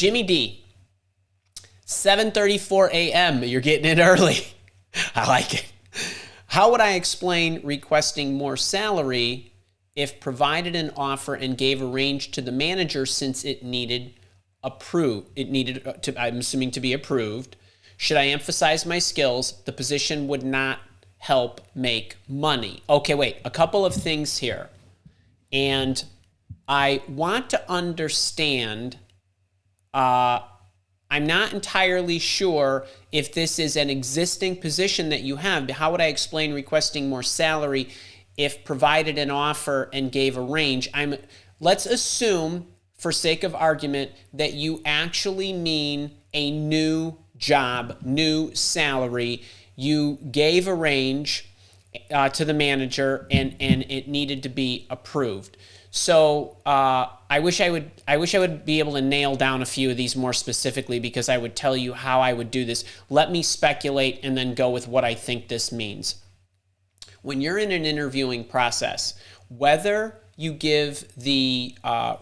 Jimmy D, 7:34 a.m. You're getting it early. I like it. How would I explain requesting more salary if provided an offer and gave a range to the manager since it needed approved? It needed to, I'm assuming, to be approved. Should I emphasize my skills? The position would not help make money. Okay, wait, a couple of things here. And I want to understand, I'm not entirely sure if this is an existing position that you have. How would I explain requesting more salary if provided an offer and gave a range? Let's assume, for sake of argument, that you actually mean a new job, new salary. You gave a range to the manager and it needed to be approved. So I wish I would be able to nail down a few of these more specifically, because I would tell you how I would do this. Let me speculate and then go with what I think this means. When you're in an interviewing process, whether you give the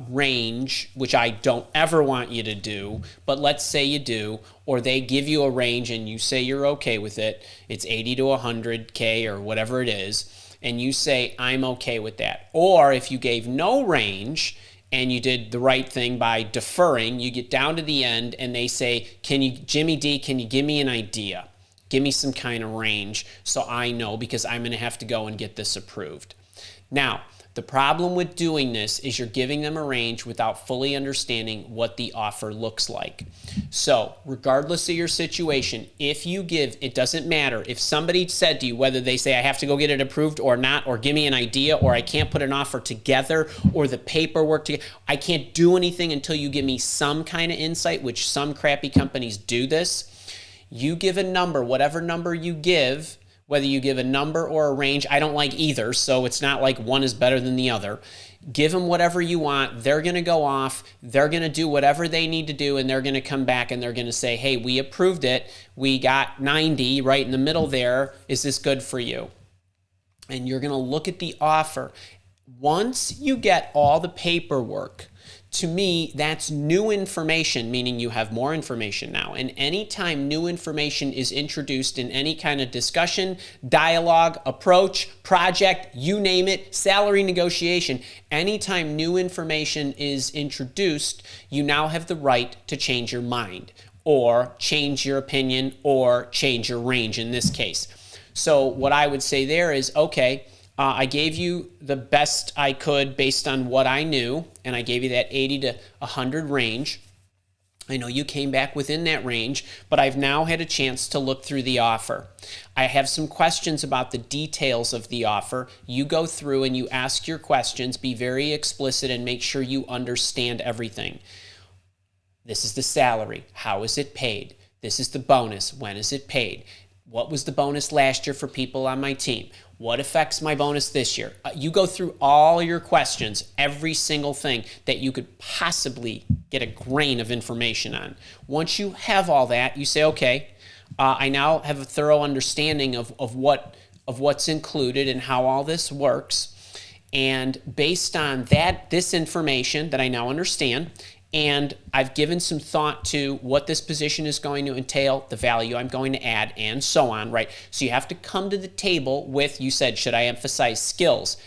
range, which I don't ever want you to do, but let's say you do, or they give you a range and you say you're okay with it, it's 80 to 100K or whatever it is, and you say, I'm okay with that. Or if you gave no range and you did the right thing by deferring, you get down to the end and they say, Jimmy D, can you give me an idea? Give me some kind of range so I know, because I'm going to have to go and get this approved. Now, the problem with doing this is you're giving them a range without fully understanding what the offer looks like. So regardless of your situation, if you give, it doesn't matter. If somebody said to you, whether they say I have to go get it approved or not, or give me an idea, or I can't put an offer together, or the paperwork together, I can't do anything until you give me some kind of insight, which some crappy companies do this. You give a number, whatever number you give, whether you give a number or a range. I don't like either, so it's not like one is better than the other. Give them whatever you want. They're going to go off. They're going to do whatever they need to do, and they're going to come back and they're going to say, hey, we approved it. We got 90 right in the middle there. Is this good for you? And you're going to look at the offer. Once you get all the paperwork, to me, that's new information, meaning you have more information now. And anytime new information is introduced in any kind of discussion, dialogue, approach, project, you name it, salary negotiation, anytime new information is introduced, you now have the right to change your mind, or change your opinion, or change your range in this case. So what I would say there is, okay, I gave you the best I could based on what I knew, and I gave you that 80 to 100 range. I know you came back within that range, but I've now had a chance to look through the offer. I have some questions about the details of the offer. You go through and you ask your questions, be very explicit, and make sure you understand everything. This is the salary. How is it paid? This is the bonus. When is it paid? What was the bonus last year for people on my team? What affects my bonus this year? You go through all your questions, every single thing that you could possibly get a grain of information on. Once you have all that, you say, okay, I now have a thorough understanding of what's included and how all this works. And based on this information that I now understand, and I've given some thought to what this position is going to entail, the value I'm going to add, and so on, right? So you have to come to the table with, you said, should I emphasize skills?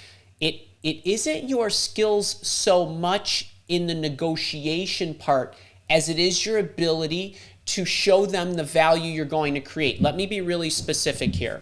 It isn't your skills so much in the negotiation part as it is your ability to show them the value you're going to create. Let me be really specific here.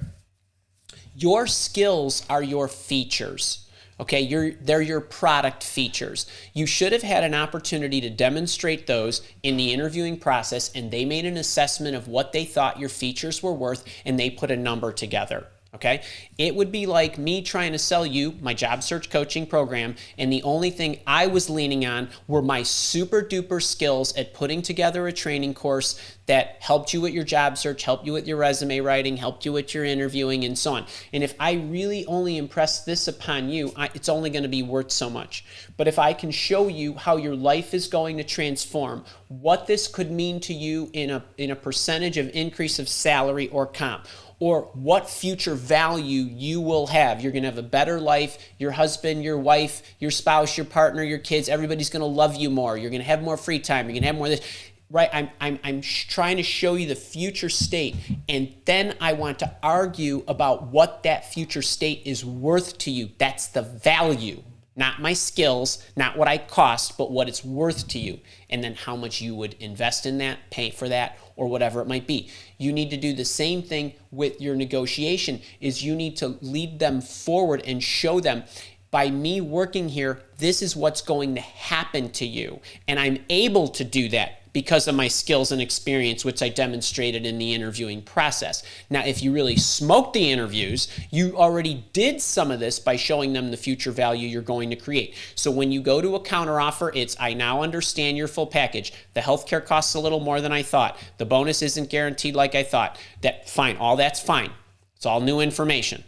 Your skills are your features. Okay, they're your product features. You should have had an opportunity to demonstrate those in the interviewing process, and they made an assessment of what they thought your features were worth, and they put a number together. Okay, it would be like me trying to sell you my job search coaching program, and the only thing I was leaning on were my super duper skills at putting together a training course that helped you with your job search, helped you with your resume writing, helped you with your interviewing, and so on. And if I really only impress this upon you, it's only going to be worth so much. But if I can show you how your life is going to transform, what this could mean to you in a percentage of increase of salary or comp, or what future value you will have. You're going to have a better life. Your husband, your wife, your spouse, your partner, your kids, everybody's going to love you more. You're going to have more free time. You're going to have more of this. Right? I'm trying to show you the future state, and then I want to argue about what that future state is worth to you. That's the value. Not my skills, not what I cost, but what it's worth to you. And then how much you would invest in that, pay for that, or whatever it might be. You need to do the same thing with your negotiation, is you need to lead them forward and show them, by me working here, this is what's going to happen to you. And I'm able to do that because of my skills and experience, which I demonstrated in the interviewing process. Now, if you really smoked the interviews, you already did some of this by showing them the future value you're going to create. So when you go to a counteroffer, it's, I now understand your full package. The healthcare costs a little more than I thought. The bonus isn't guaranteed like I thought. Fine, all that's fine. It's all new information.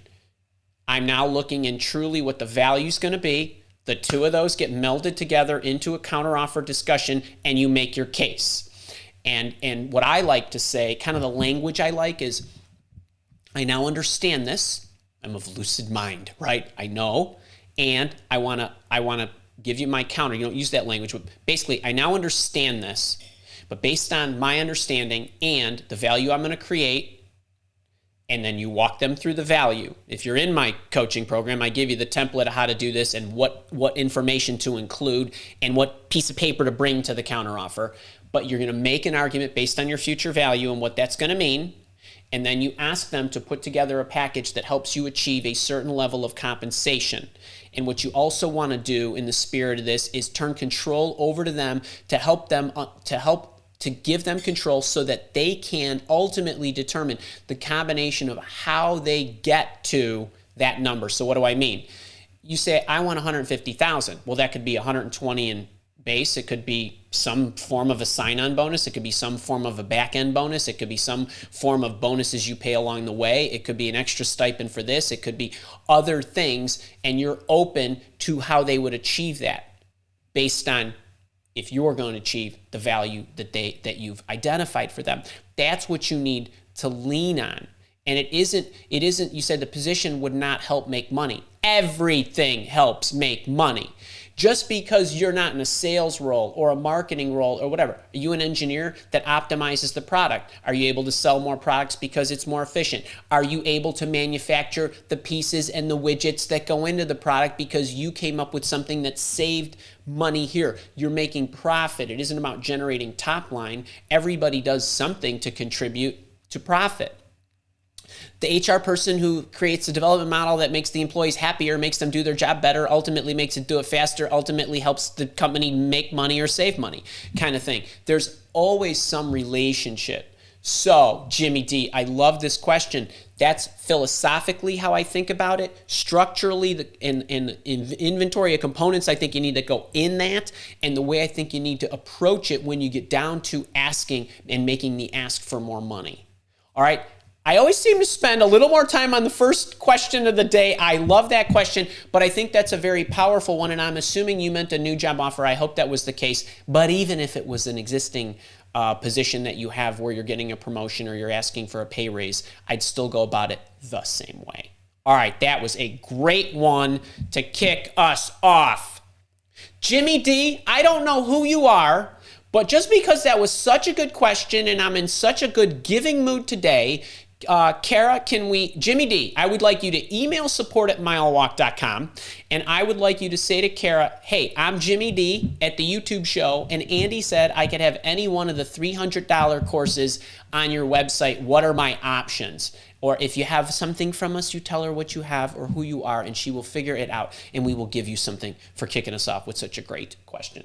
I'm now looking in truly what the value's going to be. The two of those get melded together into a counteroffer discussion, and you make your case. And what I like to say, kind of the language I like, is, I now understand this. I'm of lucid mind, right? I know, and I wanna give you my counter. You don't use that language, but basically, I now understand this. But based on my understanding and the value I'm going to create, and then you walk them through the value. If you're in my coaching program, I give you the template of how to do this and what information to include and what piece of paper to bring to the counteroffer. But you're going to make an argument based on your future value and what that's going to mean. And then you ask them to put together a package that helps you achieve a certain level of compensation. And what you also want to do in the spirit of this is turn control over to them to give them control so that they can ultimately determine the combination of how they get to that number. So what do I mean? You say, I want 150,000. Well, that could be 120 in base. It could be some form of a sign-on bonus. It could be some form of a back-end bonus. It could be some form of bonuses you pay along the way. It could be an extra stipend for this. It could be other things, and you're open to how they would achieve that based on if you're going to achieve the value that you've identified for them. That's what you need to lean on. And it isn't, you said the position would not help make money. Everything helps make money. Just because you're not in a sales role or a marketing role or whatever, are you an engineer that optimizes the product? Are you able to sell more products because it's more efficient? Are you able to manufacture the pieces and the widgets that go into the product because you came up with something that saved money here? You're making profit. It isn't about generating top line. Everybody does something to contribute to profit. The HR person who creates a development model that makes the employees happier, makes them do their job better, ultimately makes it do it faster, ultimately helps the company make money or save money, kind of thing. There's always some relationship. So, Jimmy D, I love this question. That's philosophically how I think about it. Structurally, in inventory of components, I think you need to go in that. And the way I think you need to approach it when you get down to asking and making the ask for more money. All right. I always seem to spend a little more time on the first question of the day. I love that question, but I think that's a very powerful one, and I'm assuming you meant a new job offer. I hope that was the case, but even if it was an existing position that you have where you're getting a promotion or you're asking for a pay raise, I'd still go about it the same way. All right, that was a great one to kick us off. Jimmy D, I don't know who you are, but just because that was such a good question and I'm in such a good giving mood today, Kara, Jimmy D, I would like you to email support@milewalk.com, and I would like you to say to Kara, hey, I'm Jimmy D at the YouTube show, and Andy said I could have any one of the $300 courses on your website. What are my options? Or if you have something from us, you tell her what you have or who you are, and she will figure it out, and we will give you something for kicking us off with such a great question.